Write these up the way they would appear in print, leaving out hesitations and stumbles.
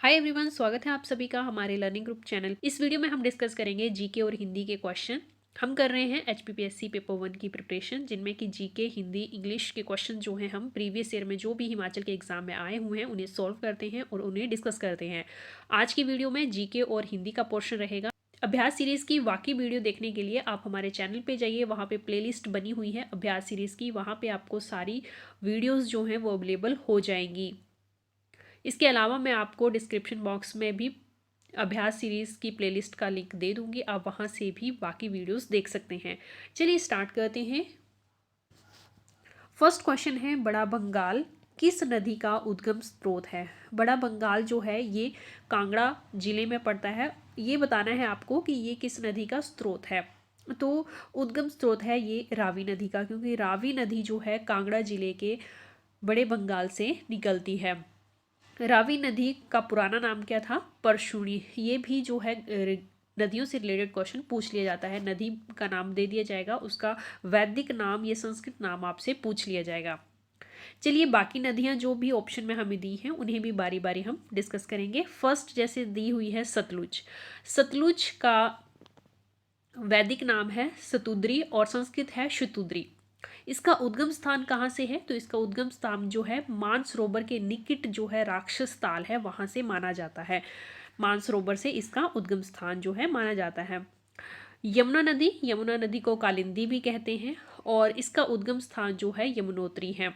Hi everyone, स्वागत है आप सभी का हमारे लर्निंग ग्रुप चैनल। इस वीडियो में हम डिस्कस करेंगे जीके और हिंदी के क्वेश्चन। हम कर रहे हैं एचपीपीएससी पेपर 1 की प्रिपरेशन, जिनमें कि जीके, हिंदी, इंग्लिश के क्वेश्चन जो हैं हम प्रीवियस ईयर में जो भी हिमाचल के एग्जाम में आए हुए हैं उन्हें सॉल्व करते हैं और उन्हें डिस्कस करते हैं। आज की वीडियो में जीके और हिंदी का पोर्शन रहेगा। अभ्यास सीरीज़ की बाकी वीडियो देखने के लिए आप हमारे चैनल पे जाइए, वहाँ पे प्लेलिस्ट बनी हुई है अभ्यास सीरीज़ की, वहाँ पे आपको सारी वीडियोस जो हैं वो अवेलेबल हो जाएंगी। इसके अलावा मैं आपको डिस्क्रिप्शन बॉक्स में भी अभ्यास सीरीज़ की प्लेलिस्ट का लिंक दे दूंगी, आप वहाँ से भी बाकी वीडियोस देख सकते हैं। चलिए स्टार्ट करते हैं। फर्स्ट क्वेश्चन है, बड़ा बंगाल किस नदी का उद्गम स्रोत है? बड़ा बंगाल जो है ये कांगड़ा जिले में पड़ता है। ये बताना है आपको कि ये किस नदी का स्रोत है। तो उद्गम स्रोत है ये रावी नदी का, क्योंकि रावी नदी जो है कांगड़ा जिले के बड़े बंगाल से निकलती है। रावी नदी का पुराना नाम क्या था? परशुणी। ये भी जो है नदियों से रिलेटेड क्वेश्चन पूछ लिया जाता है। नदी का नाम दे दिया जाएगा, उसका वैदिक नाम या संस्कृत नाम आपसे पूछ लिया जाएगा। चलिए बाकी नदियां जो भी ऑप्शन में हमें दी हैं उन्हें भी बारी बारी हम डिस्कस करेंगे। फर्स्ट जैसे दी हुई है सतलुज। सतलुज का वैदिक नाम है सतुद्री और संस्कृत है शतुद्री। इसका उद्गम स्थान कहाँ से है? तो इसका उद्गम स्थान जो है मानसरोवर के निकट जो है राक्षस ताल है, वहां से माना जाता है। मानसरोवर से इसका उद्गम स्थान जो है माना जाता है। यमुना नदी को कालिंदी भी कहते हैं और इसका उद्गम स्थान जो है यमुनोत्री है।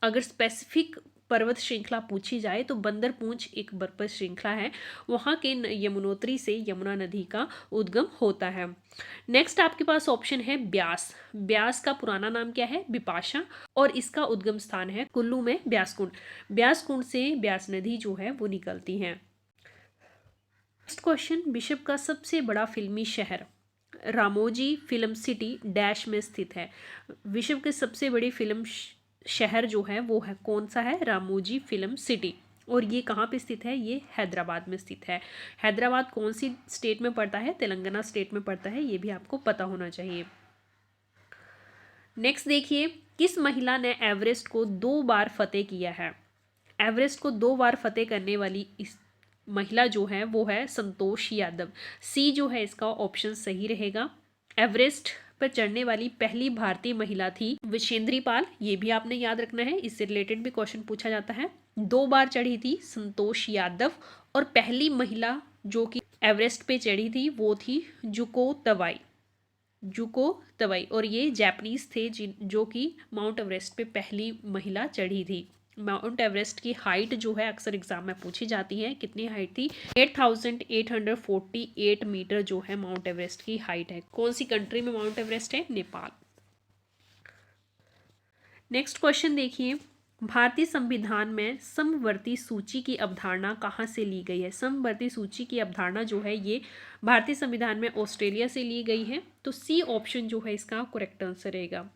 अगर स्पेसिफिक पर्वत श्रृंखला पूछी जाए तो बंदरपूंछ एक पर्वत श्रृंखला है, वहाँ के यमुनोत्री से यमुना नदी का उद्गम होता है। नेक्स्ट आपके पास ऑप्शन है ब्यास। ब्यास का पुराना नाम क्या है? बिपाशा, और इसका उद्गम स्थान है कुल्लू में ब्यास कुंड। ब्यास कुंड से ब्यास नदी जो है वो निकलती है। नेक्स्ट क्वेश्चन, विश्व का सबसे बड़ा फिल्मी शहर? रामोजी फिल्म सिटी डैश में स्थित है। विश्व के सबसे बड़ी फिल्म शहर जो है वो है कौन सा है? Ramoji film city. और ये कहाँ पे स्थित है? ये हैदराबाद में स्थित है। हैदराबाद कौन सी स्टेट में पड़ता है? तेलंगाना स्टेट में पड़ता है, ये भी आपको पता होना चाहिए। नेक्स्ट देखिए, किस महिला ने एवरेस्ट को 2 बार फतेह किया है? एवरेस्ट को 2 बार फतेह करने वाली इस महिला जो है वो है संतोष यादव। सी जो है इसका ऑप्शन सही रहेगा। एवरेस्ट पर चढ़ने वाली पहली भारतीय महिला थी विशेंद्री पाल, ये भी आपने याद रखना है, इससे रिलेटेड भी क्वेश्चन पूछा जाता है। 2 बार चढ़ी थी संतोष यादव, और पहली महिला जो कि एवरेस्ट पे चढ़ी थी वो थी जुको तवाई। जुको तवाई, और ये जापानीज थे जो कि माउंट एवरेस्ट पे पहली महिला चढ़ी थी। माउंट एवरेस्ट की हाइट जो है अक्सर एग्जाम में पूछी जाती है, कितनी हाइट थी? 8848 मीटर जो है माउंट एवरेस्ट की हाइट है। कौन सी कंट्री में माउंट एवरेस्ट है? नेपाल। नेक्स्ट क्वेश्चन देखिए, भारतीय संविधान में समवर्ती सूची की अवधारणा कहाँ से ली गई है? समवर्ती सूची की अवधारणा जो है ये भारतीय संविधान में ऑस्ट्रेलिया से ली गई है। तो सी ऑप्शन जो है इसका करेक्ट आंसर रहेगा।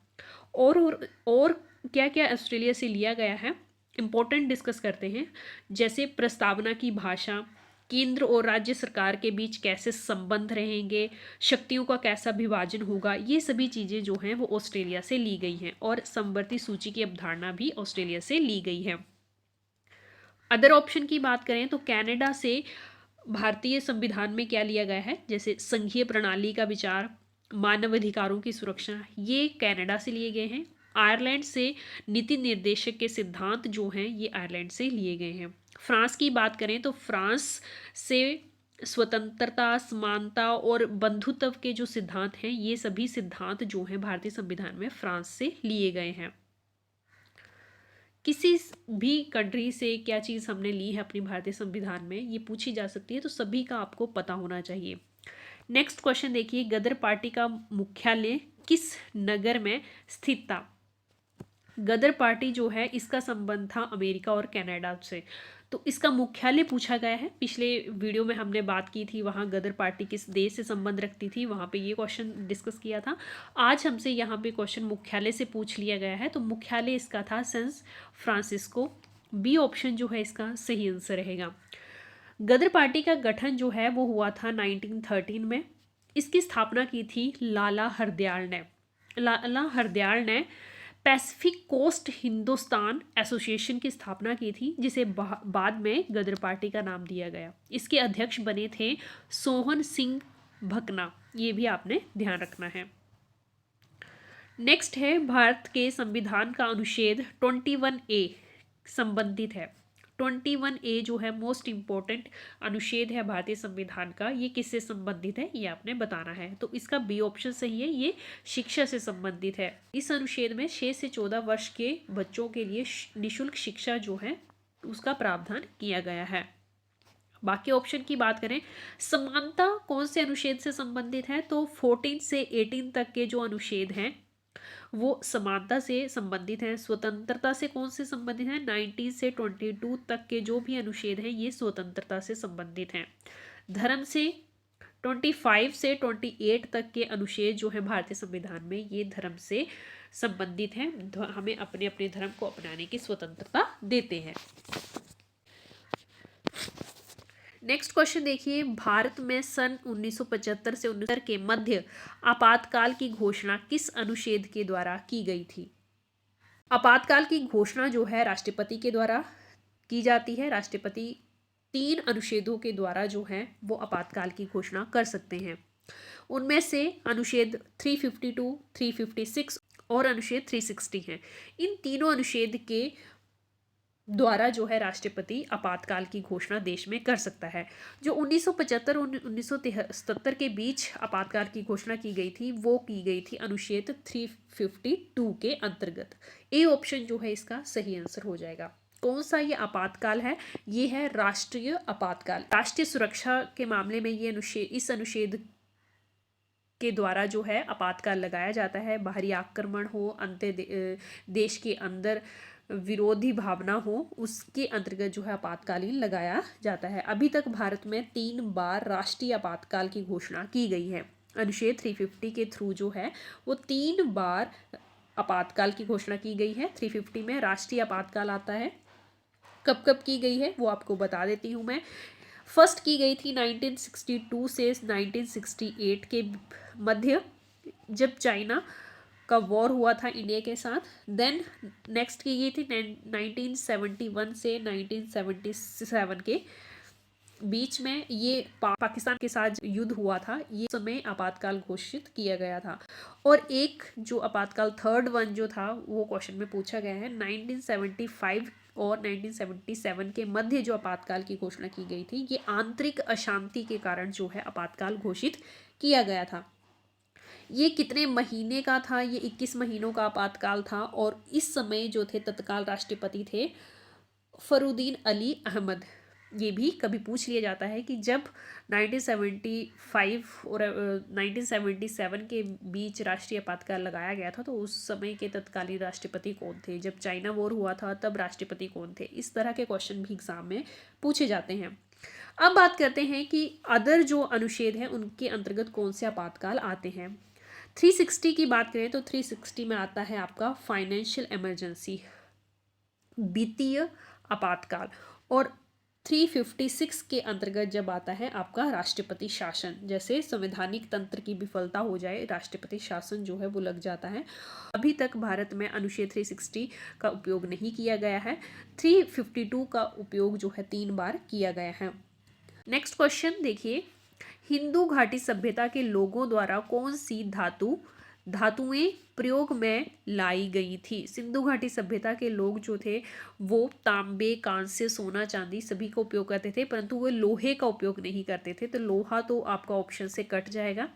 और क्या क्या ऑस्ट्रेलिया से लिया गया है, इंपॉर्टेंट डिस्कस करते हैं। जैसे प्रस्तावना की भाषा, केंद्र और राज्य सरकार के बीच कैसे संबंध रहेंगे, शक्तियों का कैसा विभाजन होगा, ये सभी चीज़ें जो हैं वो ऑस्ट्रेलिया से ली गई हैं। और समवर्ती सूची की अवधारणा भी ऑस्ट्रेलिया से ली गई है। अदर ऑप्शन की बात करें तो कनाडा से भारतीय संविधान में क्या लिया गया है? जैसे संघीय प्रणाली का विचार, मानव अधिकारों की सुरक्षा, ये कनाडा से लिए गए हैं। आयरलैंड से नीति निर्देशक के सिद्धांत जो हैं ये आयरलैंड से लिए गए हैं। फ्रांस की बात करें तो फ्रांस से स्वतंत्रता, समानता और बंधुत्व के जो सिद्धांत हैं ये सभी सिद्धांत जो हैं भारतीय संविधान में फ्रांस से लिए गए हैं। किसी भी कंट्री से क्या चीज़ हमने ली है अपनी भारतीय संविधान में, ये पूछी जा सकती है, तो सभी का आपको पता होना चाहिए। नेक्स्ट क्वेश्चन देखिए, गदर पार्टी का मुख्यालय किस नगर में स्थित था? गदर पार्टी जो है इसका संबंध था अमेरिका और कनाडा से, तो इसका मुख्यालय पूछा गया है। पिछले वीडियो में हमने बात की थी, वहाँ गदर पार्टी किस देश से संबंध रखती थी, वहाँ पे ये क्वेश्चन डिस्कस किया था। आज हमसे यहाँ पे क्वेश्चन मुख्यालय से पूछ लिया गया है, तो मुख्यालय इसका था सैन फ्रांसिस्को। बी ऑप्शन जो है इसका सही आंसर रहेगा। गदर पार्टी का गठन जो है वो हुआ था 1913 में। इसकी स्थापना की थी लाला हरदयाल ने। लाला हरदयाल ने पैसिफिक कोस्ट हिंदुस्तान एसोसिएशन की स्थापना की थी, जिसे बाद में गदर पार्टी का नाम दिया गया। इसके अध्यक्ष बने थे सोहन सिंह भकना, ये भी आपने ध्यान रखना है। नेक्स्ट है भारत के संविधान का अनुच्छेद 21A संबंधित है। 21A जो है मोस्ट इम्पोर्टेंट अनुच्छेद है भारतीय संविधान का, ये किससे संबंधित है ये आपने बताना है। तो इसका बी ऑप्शन सही है, ये शिक्षा से संबंधित है। इस अनुच्छेद में 6 से 14 वर्ष के बच्चों के लिए निःशुल्क शिक्षा जो है उसका प्रावधान किया गया है। बाकी ऑप्शन की बात करें, समानता कौन से अनुच्छेद से संबंधित है, तो 14 से 18 तक के जो अनुच्छेद हैं वो समानता से संबंधित हैं। स्वतंत्रता से कौन से संबंधित हैं, 19 से 22 तक के जो भी अनुच्छेद हैं ये स्वतंत्रता से संबंधित हैं। धर्म से 25 से 28 तक के अनुच्छेद जो है भारतीय संविधान में ये धर्म से संबंधित हैं, हमें अपने अपने धर्म को अपनाने की स्वतंत्रता देते हैं। नेक्स्ट क्वेश्चन देखिए, भारत में सन 1975 से 1970 के मध्य आपातकाल की घोषणा किस अनुच्छेद के द्वारा की गई थी। आपातकाल की घोषणा जो है राष्ट्रपति के द्वारा की जाती है। राष्ट्रपति 3 अनुच्छेदों के द्वारा जो है वो आपातकाल की घोषणा कर सकते हैं। उनमें से अनुच्छेद 352, 356 और अनुच्छेद 360 हैं। इन तीनों अनुच्छेद के द्वारा जो है राष्ट्रपति आपातकाल की घोषणा देश में कर सकता है। जो 1975 और 1973 के बीच आपातकाल की घोषणा की गई थी वो की गई थी अनुच्छेद 352 के अंतर्गत। ए ऑप्शन जो है इसका सही आंसर हो जाएगा। कौन सा ये आपातकाल है, ये है राष्ट्रीय आपातकाल। राष्ट्रीय सुरक्षा के मामले में ये अनुच्छेद, इस अनुच्छेद के द्वारा जो है आपातकाल लगाया जाता है। बाहरी आक्रमण हो, देश के अंदर विरोधी भावना हो, उसके अंतर्गत जो है आपातकालीन लगाया जाता है। अभी तक भारत में 3 बार राष्ट्रीय आपातकाल की घोषणा की गई है। अनुच्छेद 350 के थ्रू जो है वो 3 बार आपातकाल की घोषणा की गई है। 350 में राष्ट्रीय आपातकाल आता है। कब कब की गई है वो आपको बता देती हूँ मैं। फर्स्ट की गई थी 1962 से 1968 के मध्य, जब चाइना का वॉर हुआ था इंडिया के साथ। देन नेक्स्ट की गई थी 1971 से 1977 के बीच में, ये पाकिस्तान के साथ युद्ध हुआ था, ये समय आपातकाल घोषित किया गया था। और एक जो आपातकाल थर्ड वन जो था वो क्वेश्चन में पूछा गया है, 1975 और 1977 के मध्य जो आपातकाल की घोषणा की गई थी, ये आंतरिक अशांति के कारण जो है आपातकाल घोषित किया गया था। ये कितने महीने का था, ये 21 महीनों का आपातकाल था। और इस समय जो थे तत्काल राष्ट्रपति थे फरुद्दीन अली अहमद। ये भी कभी पूछ लिया जाता है कि जब 1975 और 1977 के बीच राष्ट्रीय आपातकाल लगाया गया था तो उस समय के तत्कालीन राष्ट्रपति कौन थे, जब चाइना वॉर हुआ था तब राष्ट्रपति कौन थे। इस तरह के क्वेश्चन भी एग्जाम में पूछे जाते हैं। अब बात करते हैं कि अदर जो अनुच्छेद हैं उनके अंतर्गत कौन से आपातकाल आते हैं। 360 की बात करें तो 360 में आता है आपका फाइनेंशियल इमरजेंसी, वित्तीय आपातकाल। और 356 के अंतर्गत जब आता है आपका राष्ट्रपति शासन, जैसे संवैधानिक तंत्र की विफलता हो जाए, राष्ट्रपति शासन जो है वो लग जाता है। अभी तक भारत में अनुच्छेद 360 का उपयोग नहीं किया गया है। 352 का उपयोग जो है 3 बार किया गया है। नेक्स्ट क्वेश्चन देखिए, हिंदू घाटी सभ्यता के लोगों द्वारा कौन सी धातुएं प्रयोग में लाई गई थी। सिंधु घाटी सभ्यता के लोग जो थे वो तांबे, कांस्य, सोना, चांदी सभी का उपयोग करते थे, परंतु वो लोहे का उपयोग नहीं करते थे। तो लोहा तो आपका ऑप्शन से कट जाएगा।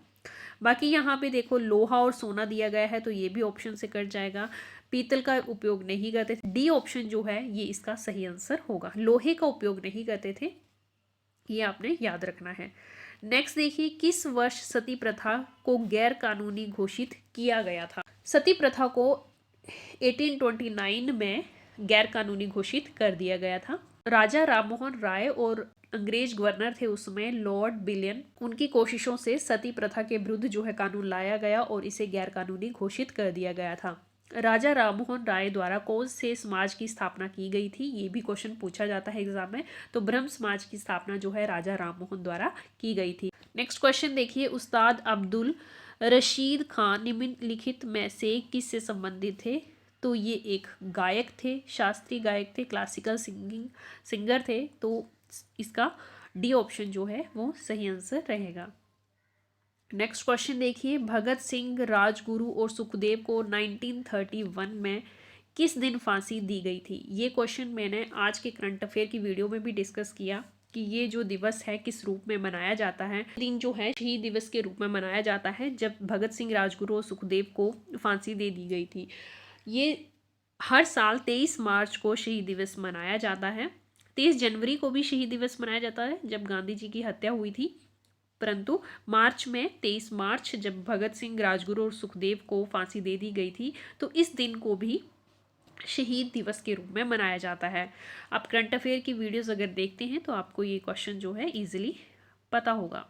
बाकी यहाँ पे देखो लोहा और सोना दिया गया है तो ये भी ऑप्शन से कट जाएगा। पीतल का उपयोग नहीं करते थे। डी ऑप्शन जो है ये इसका सही आंसर होगा। लोहे का उपयोग नहीं करते थे, ये आपने याद रखना है। नेक्स्ट देखिए, किस वर्ष सती प्रथा को गैर कानूनी घोषित किया गया था। सती प्रथा को 1829 में गैर कानूनी घोषित कर दिया गया था। राजा राममोहन राय और अंग्रेज गवर्नर थे उसमें लॉर्ड बिलियन, उनकी कोशिशों से सती प्रथा के विरुद्ध जो है कानून लाया गया और इसे गैर कानूनी घोषित कर दिया गया था। राजा राममोहन राय द्वारा कौन से समाज की स्थापना की गई थी, ये भी क्वेश्चन पूछा जाता है एग्जाम में। तो ब्रह्म समाज की स्थापना जो है राजा राममोहन द्वारा की गई थी। नेक्स्ट क्वेश्चन देखिए, उस्ताद अब्दुल रशीद खान निम्नलिखित में से किससे संबंधित थे। तो ये एक गायक थे, शास्त्रीय गायक थे, क्लासिकल सिंगर थे। तो इसका डी ऑप्शन जो है वो सही आंसर रहेगा। नेक्स्ट क्वेश्चन देखिए, भगत सिंह, राजगुरु और सुखदेव को 1931 में किस दिन फांसी दी गई थी? ये क्वेश्चन मैंने आज के करंट अफेयर की वीडियो में भी डिस्कस किया कि ये जो दिवस है किस रूप में मनाया जाता है। दिन जो है शहीद दिवस के रूप में मनाया जाता है, जब भगत सिंह, राजगुरु और सुखदेव को फांसी दे दी गई थी। ये हर साल 23 मार्च को शहीद दिवस मनाया जाता है। 23 जनवरी को भी शहीद दिवस मनाया जाता है जब गांधी जी की हत्या हुई थी, परंतु मार्च में 23 मार्च जब भगत सिंह, राजगुरु और सुखदेव को फांसी दे दी गई थी, तो इस दिन को भी शहीद दिवस के रूप में मनाया जाता है। आप करंट अफेयर की वीडियोस अगर देखते हैं तो आपको ये क्वेश्चन जो है इजीली पता होगा।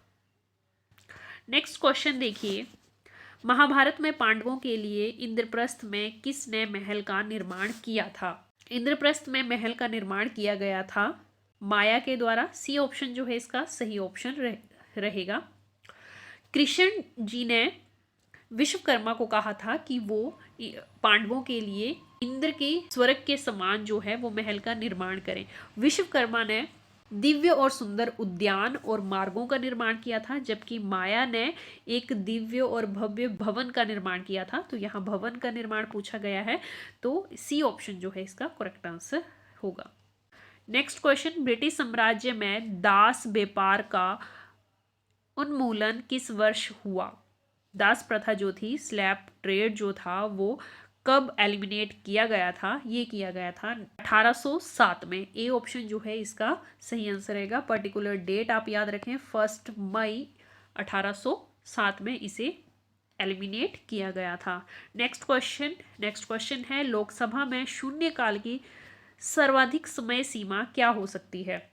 नेक्स्ट क्वेश्चन देखिए, महाभारत में पांडवों के लिए इंद्रप्रस्थ में किसने महल का निर्माण किया था? इंद्रप्रस्थ में महल का निर्माण किया गया था माया के द्वारा। सी ऑप्शन जो है इसका सही ऑप्शन रहेगा। कृष्ण जी ने विश्वकर्मा को कहा था कि वो पांडवों के लिए इंद्र के स्वर्ग के समान जो है वो महल का निर्माण करें। विश्वकर्मा ने दिव्य और सुंदर उद्यान और मार्गों का निर्माण किया था, जबकि माया ने एक दिव्य और भव्य भवन का निर्माण किया था। तो यहाँ भवन का निर्माण पूछा गया है, तो सी ऑप्शन जो है इसका करेक्ट आंसर होगा। नेक्स्ट क्वेश्चन, ब्रिटिश साम्राज्य में दास व्यापार का उन्मूलन किस वर्ष हुआ? दास प्रथा जो थी, स्लैब ट्रेड जो था, वो कब एलिमिनेट किया गया था? ये किया गया था 1807 में। ए ऑप्शन जो है इसका सही आंसर रहेगा। पर्टिकुलर डेट आप याद रखें, 1 मई 1807 में इसे एलिमिनेट किया गया था। नेक्स्ट क्वेश्चन है, लोकसभा में शून्यकाल की सर्वाधिक समय सीमा क्या हो सकती है?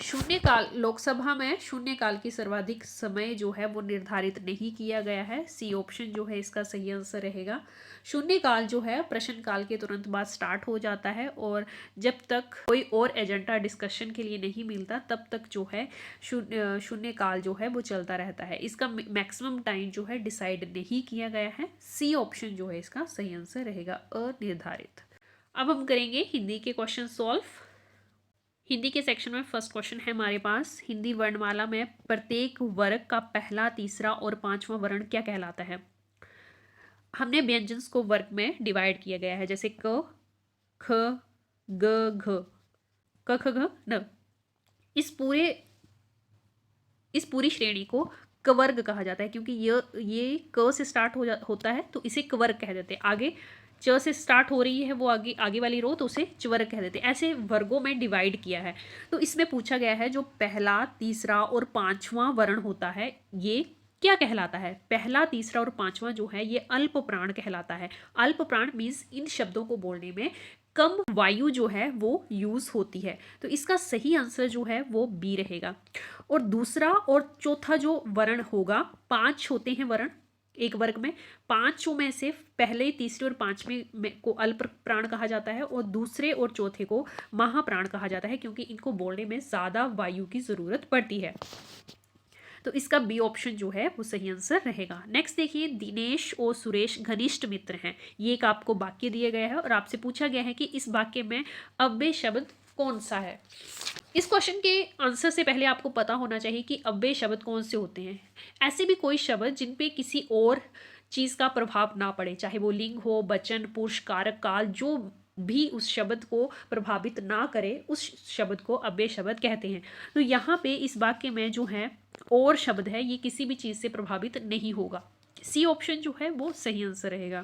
शून्यकाल, लोकसभा में शून्यकाल की सर्वाधिक समय जो है वो निर्धारित नहीं किया गया है। सी ऑप्शन जो है इसका सही आंसर रहेगा। शून्यकाल जो है प्रश्नकाल के तुरंत बाद स्टार्ट हो जाता है और जब तक कोई और एजेंडा डिस्कशन के लिए नहीं मिलता तब तक जो है शून्यकाल जो है वो चलता रहता है। इसका मैक्सिमम टाइम जो है डिसाइड नहीं किया गया है। सी ऑप्शन जो है इसका सही आंसर रहेगा, अनिर्धारित। अब हम करेंगे हिंदी के क्वेश्चन सॉल्व। हिंदी के सेक्शन में फर्स्ट क्वेश्चन है हमारे पास, हिंदी वर्णमाला में प्रत्येक वर्ग का पहला, तीसरा और पांचवा वर्ण क्या कहलाता है? हमने व्यंजन को वर्ग में डिवाइड किया गया है, जैसे क, ख, ग, घ, क, ख, घ, न। इस पूरी श्रेणी को कवर्ग कहा जाता है, क्योंकि ये क से स्टार्ट होता है तो इसे कवर्ग कह देते हैं। आगे च से स्टार्ट हो रही है वो आगे वाली रो, तो उसे चवर्ग कह देते हैं। ऐसे वर्गों में डिवाइड किया है। तो इसमें पूछा गया है जो पहला, तीसरा और पांचवा वर्ण होता है ये क्या कहलाता है? पहला, तीसरा और पांचवा जो है ये अल्प प्राण कहलाता है। अल्प प्राण मीन्स इन शब्दों को बोलने में कम वायु जो है वो यूज होती है। तो इसका सही आंसर जो है वो बी रहेगा। और दूसरा और चौथा जो वर्ण होगा, 5 होते हैं वर्ण एक वर्ग में, 5 में से पहले, तीसरे और पांचवें को अल्प प्राण कहा जाता है और दूसरे और चौथे को महाप्राण कहा जाता है, क्योंकि इनको बोलने में ज्यादा वायु की जरूरत पड़ती है। तो इसका बी ऑप्शन जो है वो सही आंसर रहेगा। नेक्स्ट देखिए, दिनेश और सुरेश घनिष्ठ मित्र हैं। ये एक आपको वाक्य दिया गया है और आपसे पूछा गया है कि इस वाक्य में अव्यय शब्द कौन सा है। इस क्वेश्चन के आंसर से पहले आपको पता होना चाहिए कि अव्यय शब्द कौन से होते हैं। ऐसे भी कोई शब्द जिन पे किसी और चीज का प्रभाव ना पड़े, चाहे वो लिंग हो, वचन, पुरुष, कारक, काल, जो भी उस शब्द को प्रभावित ना करे उस शब्द को अव्यय शब्द कहते हैं। तो यहाँ पे इस वाक्य में जो है और शब्द है ये किसी भी चीज से प्रभावित नहीं होगा। सी ऑप्शन जो है वो सही आंसर रहेगा।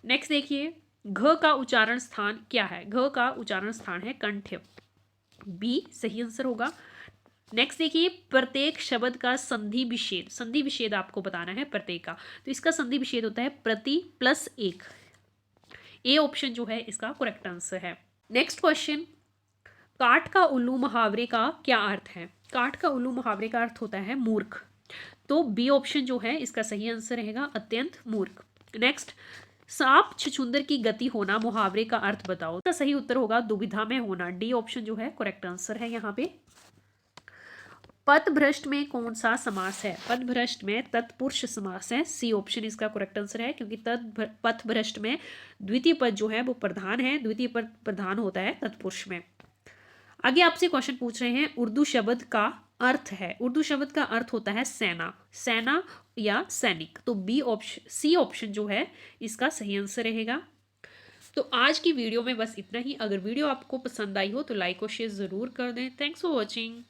नेक्स्ट देखिए, घ का उच्चारण स्थान क्या है? घ का उच्चारण स्थान है कंठ। बी सही आंसर होगा। नेक्स्ट देखिए, प्रत्येक शब्द का संधि विच्छेद। संधि विच्छेद आपको बताना है प्रत्येक का, तो इसका संधि विच्छेद होता है प्रति प्लस एक। ए ऑप्शन जो है इसका करेक्ट आंसर है। नेक्स्ट क्वेश्चन, काठ का उल्लू मुहावरे का क्या अर्थ है? काठ का उल्लू मुहावरे का अर्थ होता है मूर्ख। तो बी ऑप्शन जो है इसका सही आंसर रहेगा, अत्यंत मूर्ख। नेक्स्ट, सांप छछूंदर की गति होना मुहावरे का अर्थ बताओ। इसका सही उत्तर होगा दुविधा में होना। डी ऑप्शन जो है करेक्ट आंसर है यहाँ पे। पथभ्रष्ट में कौन सा समास है? पथभ्रष्ट में तत्पुरुष समास है। सी ऑप्शन इसका करेक्ट आंसर है, क्योंकि पथभ्रष्ट में द्वितीय पद जो है वो प्रधान है, द्वितीय पद प्रधान होता है तत्पुरुष में। आगे आपसे क्वेश्चन पूछ रहे हैं, उर्दू शब्द का अर्थ है। उर्दू शब्द का अर्थ होता है सेना, सेना या सैनिक। तो बी ऑप्शन, सी ऑप्शन जो है इसका सही आंसर रहेगा। तो आज की वीडियो में बस इतना ही। अगर वीडियो आपको पसंद आई हो तो लाइक और शेयर ज़रूर कर दें। Thanks for watching.